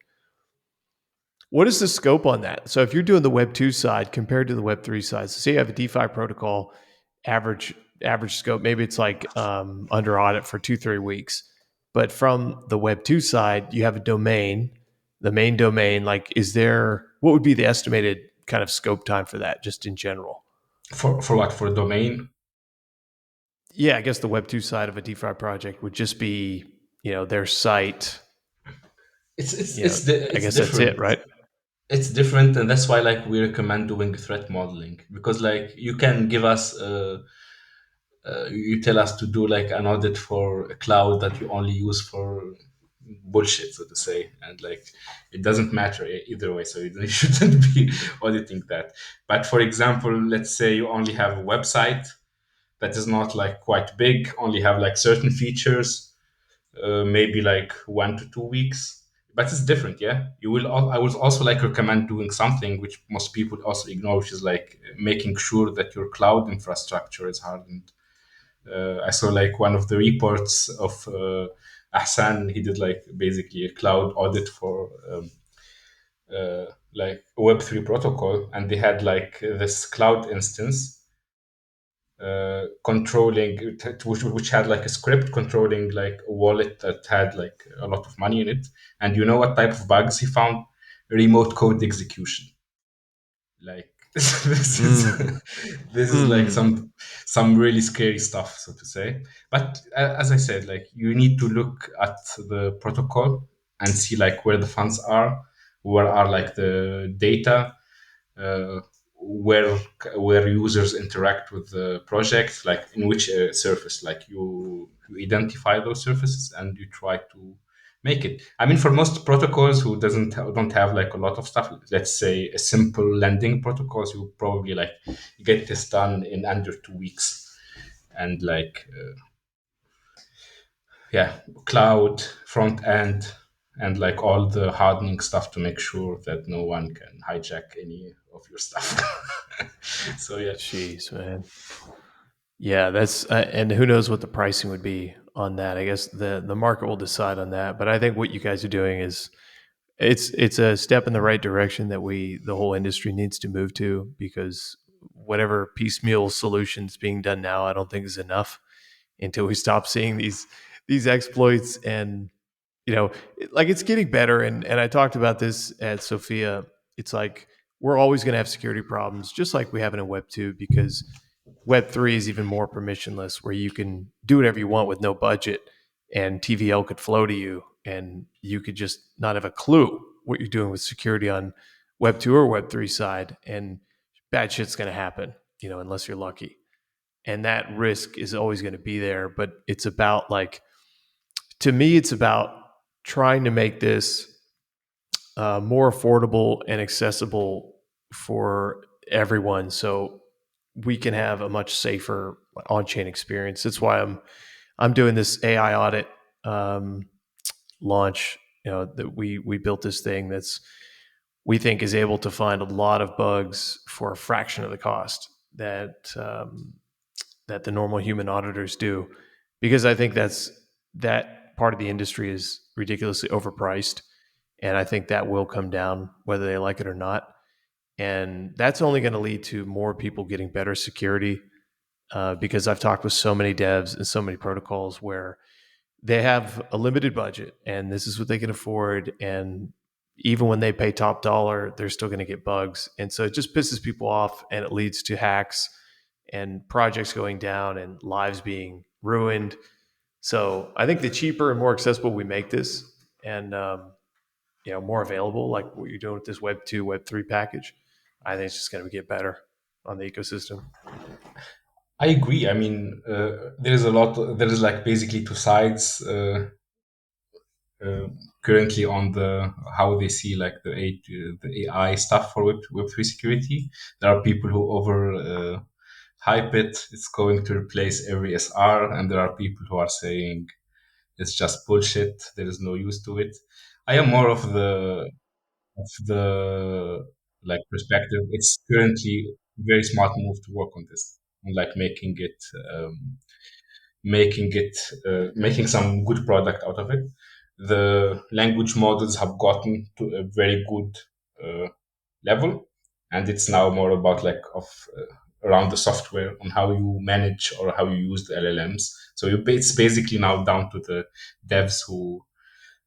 What is the scope on that? So if you're doing the Web 2 side compared to the Web 3 side, so say you have a DeFi protocol, average scope, maybe it's like under audit for 2-3 weeks. But from the Web 2 side, you have a domain, the main domain. Like, what would be the estimated kind of scope time for that, just in general? For what? For domain? Yeah, I guess the Web 2 side of a DeFi project would just be, their site. It's it's You know, it's the I it's guess that's it, different. right? it's different, and that's why like we recommend doing threat modeling, because like you can give us you tell us to do like an audit for a cloud that you only use for bullshit, so to say, and like it doesn't matter either way, so you shouldn't be auditing that. But for example, let's say you only have a website that is not like quite big, only have like certain features, maybe like 1 to 2 weeks. But it's different, yeah. I would also like recommend doing something which most people also ignore, which is like making sure that your cloud infrastructure is hardened. I saw like one of the reports of Ahsan. He did like basically a cloud audit for like Web3 protocol, and they had like this cloud instance controlling, which had like a script controlling like a wallet that had like a lot of money in it. And you know what type of bugs he found? Remote code execution. Like this is Mm. this is like Mm. some really scary stuff, so to say. But as I said, like you need to look at the protocol and see like where the funds are, where are like the data, uh, where users interact with the project, like in which surface, like you identify those surfaces and you try to make it. I mean, for most protocols who don't have like a lot of stuff, let's say a simple lending protocols, you probably like get this done in under 2 weeks. And like yeah, cloud front end and like all the hardening stuff to make sure that no one can hijack any of your stuff. So yeah. Jeez, man. Yeah, that's and who knows what the pricing would be on that. I guess the market will decide on that. But I think what you guys are doing is it's a step in the right direction that the whole industry needs to move to, because whatever piecemeal solutions being done now, I don't think is enough until we stop seeing these exploits. And like, it's getting better. And I talked about this at Sophia. It's like we're always going to have security problems, just like we have in Web 2, because Web 3 is even more permissionless, where you can do whatever you want with no budget, and TVL could flow to you, and you could just not have a clue what you're doing with security on Web 2 or Web 3 side, and bad shit's going to happen, unless you're lucky. And that risk is always going to be there. But it's about, like, to me, it's about trying to make this more affordable and accessible for everyone, so we can have a much safer on-chain experience. That's why I'm doing this AI audit um, launch. That we built this thing that's, we think, is able to find a lot of bugs for a fraction of the cost that the normal human auditors do, because I think that part of the industry is ridiculously overpriced, and I think that will come down whether they like it or not. And that's only going to lead to more people getting better security, because I've talked with so many devs and so many protocols where they have a limited budget and this is what they can afford. And even when they pay top dollar, they're still going to get bugs. And so it just pisses people off, and it leads to hacks and projects going down and lives being ruined. So I think the cheaper and more accessible we make this, and more available, like what you're doing with this Web 2, Web 3 package, I think it's just going to get better on the ecosystem. I agree. I mean, there's a lot. There is like basically two sides uh, currently on the how they see like the AI stuff for Web3 security. There are people who over hype it. It's going to replace every SR, and there are people who are saying it's just bullshit. There is no use to it. I am more of the like perspective. It's currently a very smart move to work on this and like um, making some good product out of it. The language models have gotten to a very good level, and it's now more about like of around the software on how you manage or how you use the LLMs. So it's basically now down to the devs who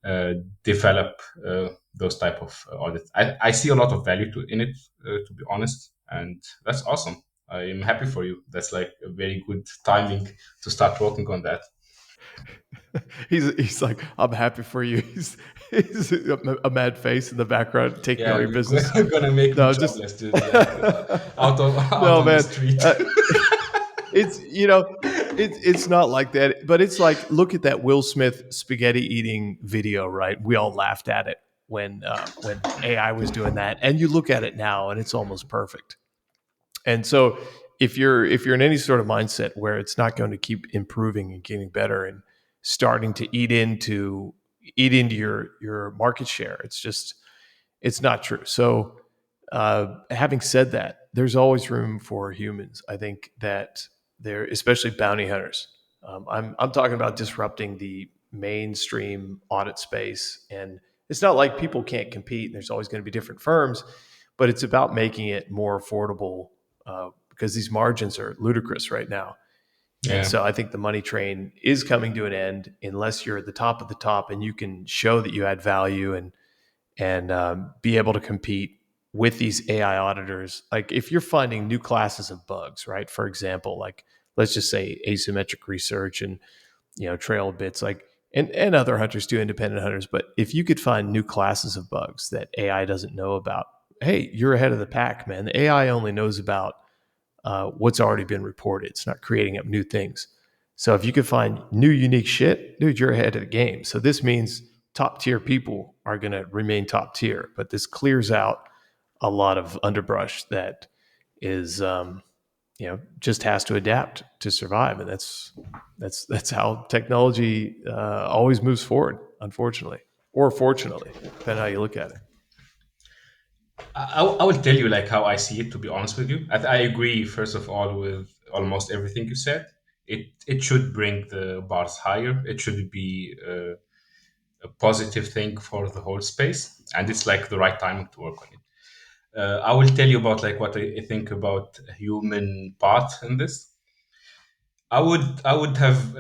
uh, develop those type of audits. I see a lot of value in it, to be honest, and that's awesome. I'm happy for you. That's like a very good timing to start working on that. He's like, I'm happy for you. He's a mad face in the background taking Yeah, all your business. you're gonna make me No, just jobless, dude. Like out no, on the man. street. It's it's not like that, but it's like, look at that Will Smith spaghetti eating video, right? We all laughed at it when AI was doing that, and you look at it now, and it's almost perfect. And so, if you're in any sort of mindset where it's not going to keep improving and getting better and starting to eat into your market share, it's not true. So, having said that, there's always room for humans. I think that there, especially bounty hunters. I'm talking about disrupting the mainstream audit space, and it's not like people can't compete. There's always going to be different firms, but it's about making it more affordable because these margins are ludicrous right now. And Yeah, so I think the money train is coming to an end unless you're at the top of the top and you can show that you add value and be able to compete with these AI auditors. Like if you're finding new classes of bugs, right? For example, like let's just say asymmetric research and trail bits, like and other hunters too, independent hunters. But if you could find new classes of bugs that AI doesn't know about, hey, you're ahead of the pack, man. The AI only knows about what's already been reported. It's not creating up new things. So if you could find new, unique shit, dude, you're ahead of the game. So this means top tier people are going to remain top tier, but this clears out a lot of underbrush that is, just has to adapt to survive, and that's how technology always moves forward, unfortunately, or fortunately, depending on how you look at it. I will tell you like how I see it. To be honest with you, I agree. First of all, with almost everything you said. It should bring the bars higher. It should be a positive thing for the whole space, and it's like the right time to work on it. I will tell you about like what I think about a human part in this. I would have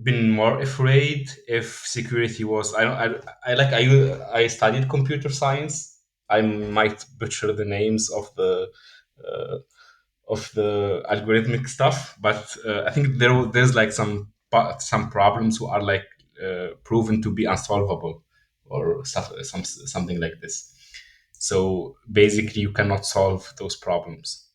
been more afraid if security was. I studied computer science. I might butcher the names uh, of the algorithmic stuff, but I think there's like some problems who are like proven to be unsolvable or something like this. So basically, you cannot solve those problems.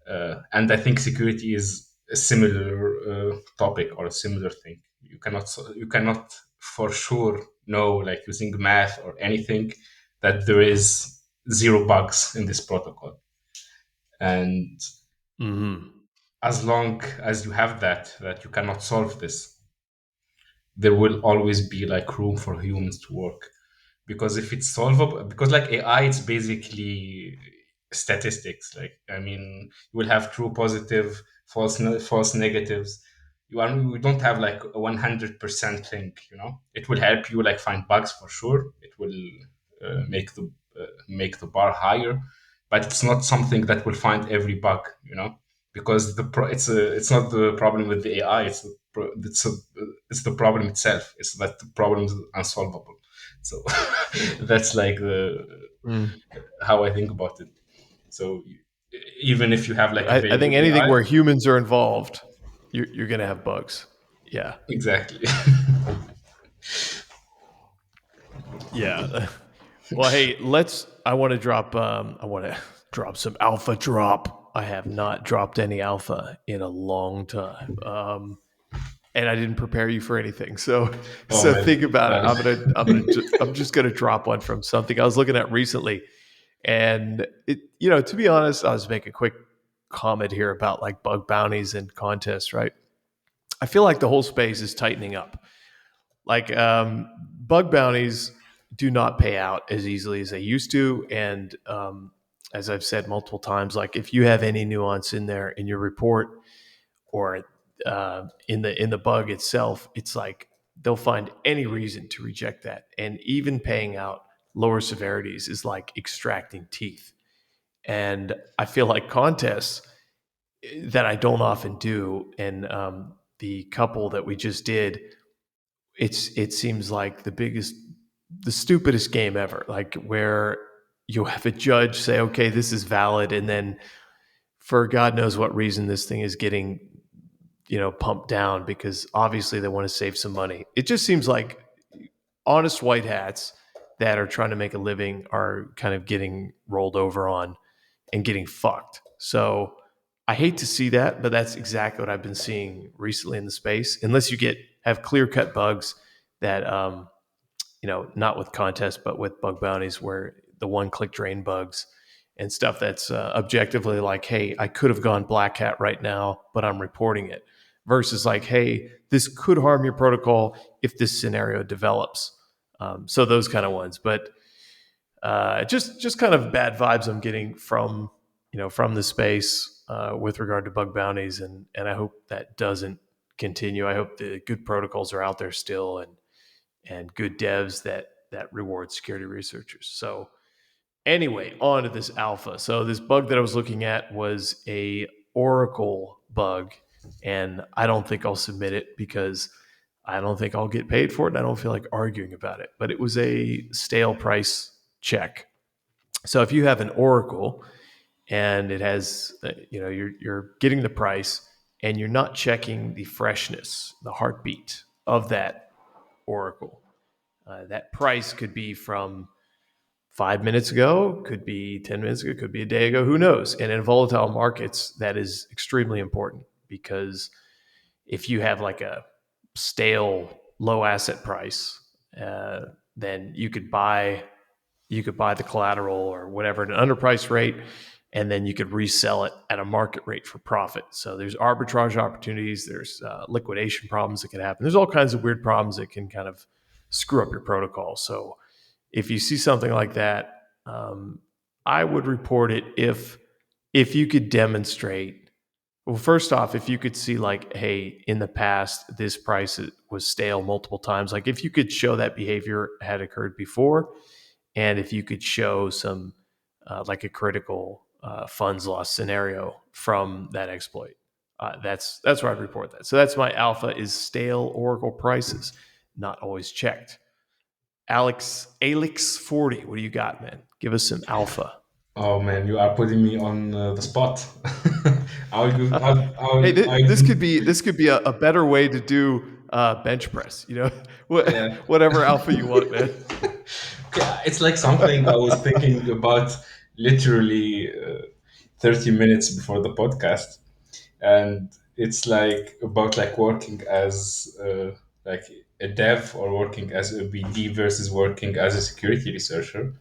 And I think security is a similar topic or a similar thing. You cannot for sure know, like using math or anything, that there is zero bugs in this protocol. And Mm-hmm. as long as you have that you cannot solve this, there will always be like room for humans to work. Because if it's solvable, because like AI, it's basically statistics. Like, I mean, you will have true positive, false negatives. We don't have like a 100% thing. It will help you like find bugs for sure. It will make the bar higher, but it's not something that will find every bug. Because it's not the problem with the AI. It's the problem itself. It's that the problem is unsolvable. So that's like the Mm. how I think about it. So even if you have like a I very think good anything AI, where humans are involved, you're going to have bugs. Yeah. exactly. Yeah. Well, hey, I want to drop some alpha drop. I have not dropped any alpha in a long time. And I didn't prepare you for anything. So, Oh so man, think about it. I'm just going to drop one from something I was looking at recently. And to be honest, I'll just make a quick comment here about like bug bounties and contests, right? I feel like the whole space is tightening up. Like bug bounties do not pay out as easily as they used to, and as I've said multiple times, like if you have any nuance in there in your report or in the bug itself, it's like they'll find any reason to reject that, and even paying out lower severities is like extracting teeth. And I feel like contests that I don't often do, and the couple that we just did, it seems like the stupidest game ever. Like where you have a judge say, okay, this is valid, and then for God knows what reason, this thing is getting pumped down because obviously they want to save some money. It just seems like honest white hats that are trying to make a living are kind of getting rolled over on and getting fucked. So I hate to see that, but that's exactly what I've been seeing recently in the space. Unless you have clear cut bugs that not with contests, but with bug bounties where the one click drain bugs and stuff that's objectively like, hey, I could have gone black hat right now, but I'm reporting it. Versus like, hey, this could harm your protocol if this scenario develops. So those kind of ones, but just kind of bad vibes I'm getting from the space with regard to bug bounties, and I hope that doesn't continue. I hope the good protocols are out there still, and good devs that reward security researchers. So anyway, on to this alpha. So this bug that I was looking at was a Oracle bug, and I don't think I'll submit it because I don't think I'll get paid for it. And I don't feel like arguing about it. But it was a stale price check. So if you have an Oracle and it has, you're getting the price and you're not checking the freshness, the heartbeat of that Oracle, that price could be from 5 minutes ago, could be 10 minutes ago, could be a day ago, who knows? And in volatile markets, that is extremely important because if you have like a stale low asset price, then you could buy the collateral or whatever at an underpriced rate, and then you could resell it at a market rate for profit. So there's arbitrage opportunities, there's liquidation problems that can happen. There's all kinds of weird problems that can kind of screw up your protocol. So if you see something like that, I would report it if you could demonstrate. Well, first off, if you could see like, hey, in the past this price was stale multiple times, like if you could show that behavior had occurred before, and if you could show some like a critical funds loss scenario from that exploit, that's where I'd report that. So that's my alpha: is stale Oracle prices, not always checked. Alix40, what do you got, man? Give us some alpha. Oh man, you are putting me on the spot. I'll go. Hey, I'll this could do. be a better way to do bench press. Yeah. Whatever alpha you want, man. Yeah, it's like something I was thinking about literally 30 minutes before the podcast, and it's like about like working as like a dev or working as a BD versus working as a security researcher.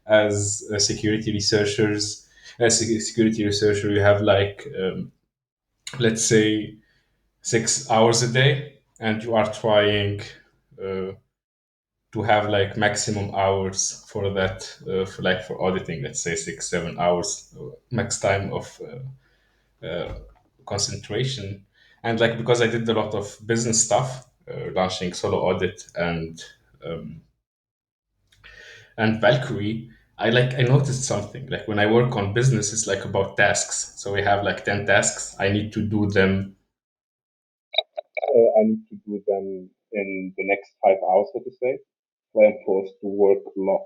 As a security researcher, you have like let's say 6 hours a day, and you are trying uh, to have like maximum hours for that, for like for auditing, let's say 6 7 hours max time of concentration. And like because I did a lot of business stuff, launching solo audit and Valkyrie, I noticed something. Like when I work on business, it's like about tasks. So we have like 10 tasks. I need to do them. I need to do them in the next 5 hours, so to say. So I'm forced to work a lot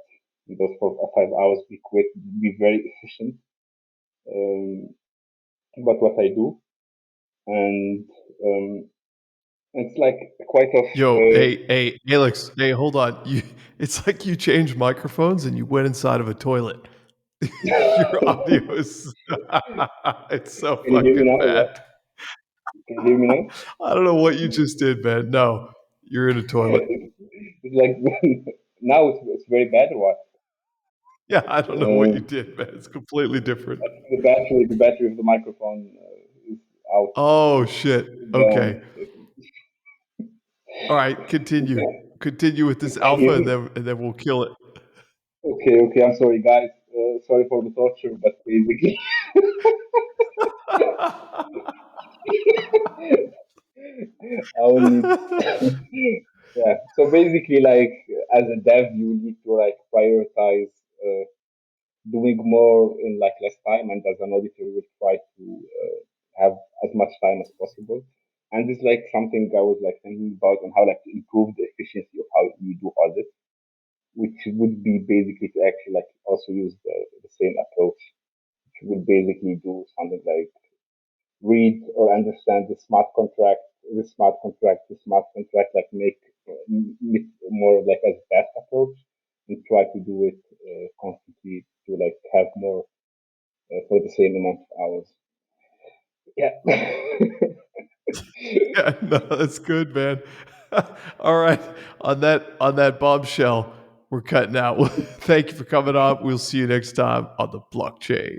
in those 5 hours. Be quick, be very efficient. Um, but what I do, and it's like quite of Yo, hey, Alex, hey, hold on. It's like you changed microphones and you went inside of a toilet. Your audio is, it's so Can you hear me fucking now? Yeah. bad. Can you hear me now? I don't know what you just did, man. No, you're in a toilet. It's like now it's very bad or what? Yeah, I don't know what you Uh, did, man. It's completely different. the battery of the microphone is out. Oh shit. Okay. Down. All right, continue. Okay. Continue with this You can alpha hear and me? then we'll kill it. Okay. I'm sorry, guys. Sorry for the torture, but basically, I will need. Yeah. So basically, like as a dev, you need to like prioritize doing more in like less time, and as an auditor, you will try to have as much time as possible. And it's like something I was like thinking about on how like to improve the efficiency of how you do audit, which would be basically to actually like also use the same approach, which would basically do something like read or understand the smart contract, like make it more like as best approach, and try to do it constantly to like have more for the same amount of hours. Yeah. Yeah, no, that's good, man. All right. On that bombshell, we're cutting out. Thank you for coming on. We'll see you next time on the blockchain.